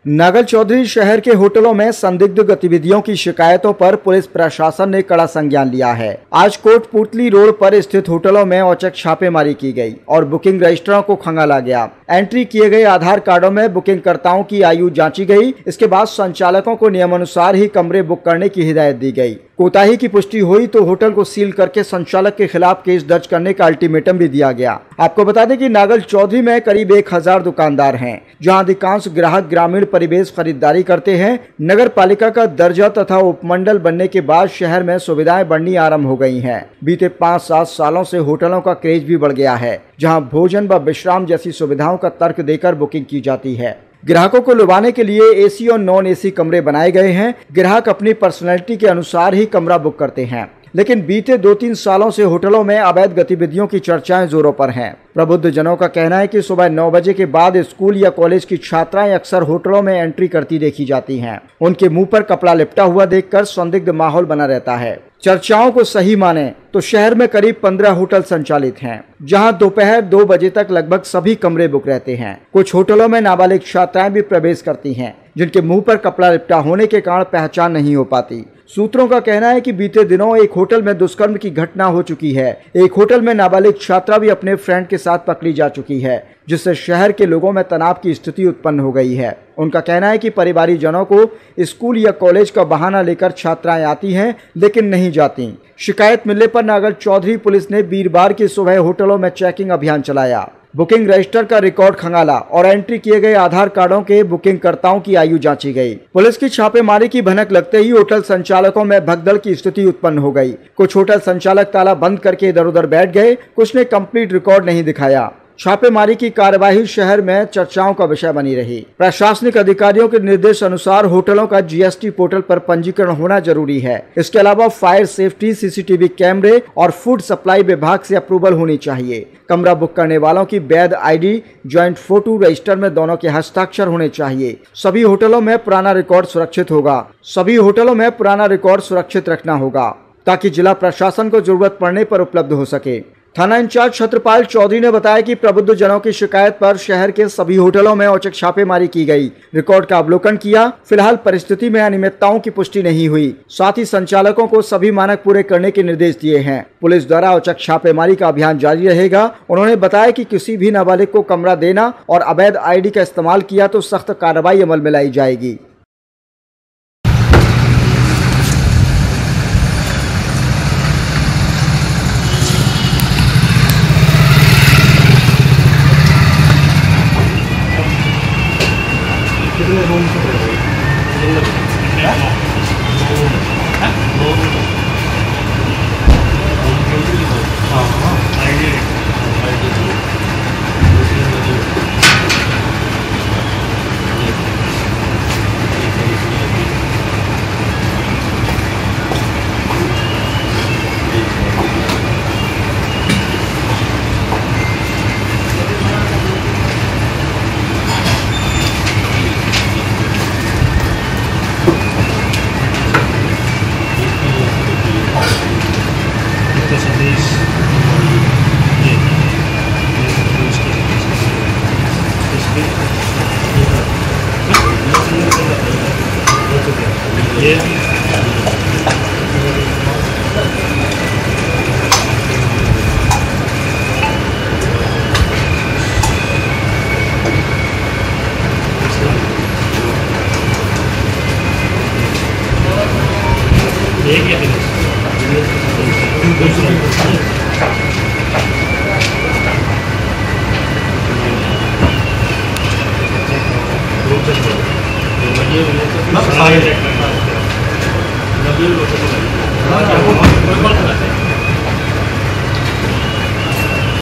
नागल चौधरी शहर के होटलों में संदिग्ध गतिविधियों की शिकायतों पर पुलिस प्रशासन ने कड़ा संज्ञान लिया है। आज कोटपुतली रोड पर स्थित होटलों में औचक छापेमारी की गई और बुकिंग रजिस्टरों को खंगाला गया। एंट्री किए गए आधार कार्डों में बुकिंगकर्ताओं की आयु जांची गई। इसके बाद संचालकों को नियमानुसार ही कमरे बुक करने की हिदायत दी गई। कोताही की पुष्टि हुई तो होटल को सील करके संचालक के खिलाफ केस दर्ज करने का अल्टीमेटम भी दिया गया। आपको बता दें कि नागल चौधरी में करीब 1000 दुकानदार हैं, जहां अधिकांश ग्राहक ग्रामीण परिवेश खरीदारी करते हैं। नगर पालिका का दर्जा तथा उपमंडल बनने के बाद शहर में सुविधाएं बढ़नी आरंभ हो गई हैं। बीते 5-7 सालों से होटलों का क्रेज भी बढ़ गया है, जहां भोजन व विश्राम जैसी सुविधाओं का तर्क देकर बुकिंग की जाती है। ग्राहकों को लुभाने के लिए एसी और नॉन एसी कमरे बनाए गए हैं। ग्राहक अपनी पर्सनैलिटी के अनुसार ही कमरा बुक करते हैं, लेकिन बीते 2-3 सालों से होटलों में अवैध गतिविधियों की चर्चाएं जोरों पर हैं। प्रबुद्ध जनों का कहना है कि सुबह 9 बजे के बाद स्कूल या कॉलेज की छात्राएं अक्सर होटलों में एंट्री करती देखी जाती हैं। उनके मुंह पर कपड़ा लिपटा हुआ देखकर संदिग्ध माहौल बना रहता है। चर्चाओं को सही माने तो शहर में करीब 15 होटल संचालित हैं, जहां दोपहर 2 बजे तक लगभग सभी कमरे बुक रहते हैं। कुछ होटलों में नाबालिग छात्राएं भी प्रवेश करती हैं, जिनके मुंह पर कपड़ा लिपटा होने के कारण पहचान नहीं हो पाती। सूत्रों का कहना है कि बीते दिनों एक होटल में दुष्कर्म की घटना हो चुकी है। एक होटल में नाबालिग छात्रा भी अपने फ्रेंड के साथ पकड़ी जा चुकी है, जिससे शहर के लोगों में तनाव की स्थिति उत्पन्न हो गई है। उनका कहना है कि परिवारिक जनों को स्कूल या कॉलेज का बहाना लेकर छात्राएं आती हैं, लेकिन नहीं जाती। शिकायत मिलने पर नागल चौधरी पुलिस ने वीरवार की सुबह होटलों में चेकिंग अभियान चलाया, बुकिंग रजिस्टर का रिकॉर्ड खंगाला और एंट्री किए गए आधार कार्डों के बुकिंगकर्ताओं की आयु जांची गई। पुलिस की छापेमारी की भनक लगते ही होटल संचालकों में भगदड़ की स्थिति उत्पन्न हो गई। कुछ होटल संचालक ताला बंद करके इधर उधर बैठ गए, कुछ ने कंप्लीट रिकॉर्ड नहीं दिखाया। छापेमारी की कार्यवाही शहर में चर्चाओं का विषय बनी रही। प्रशासनिक अधिकारियों के निर्देश अनुसार होटलों का जीएसटी पोर्टल पर पंजीकरण होना जरूरी है। इसके अलावा फायर सेफ्टी, सीसीटीवी कैमरे और फूड सप्लाई विभाग से अप्रूवल होनी चाहिए। कमरा बुक करने वालों की वैध आईडी, ज्वाइंट फोटो, रजिस्टर में दोनों के हस्ताक्षर होने चाहिए। सभी होटलों में पुराना रिकॉर्ड सुरक्षित रखना होगा, ताकि जिला प्रशासन को जरूरत पड़ने पर उपलब्ध हो सके। थाना इंचार्ज छत्रपाल चौधरी ने बताया कि प्रबुद्ध जनों की शिकायत पर शहर के सभी होटलों में औचक छापेमारी की गई, रिकॉर्ड का अवलोकन किया। फिलहाल परिस्थिति में अनियमितताओं की पुष्टि नहीं हुई। साथ ही संचालकों को सभी मानक पूरे करने के निर्देश दिए हैं। पुलिस द्वारा औचक छापेमारी का अभियान जारी रहेगा। उन्होंने बताया कि किसी भी नाबालिग को कमरा देना और अवैध आईडी का इस्तेमाल किया तो सख्त कार्रवाई अमल में लाई जाएगी। नबील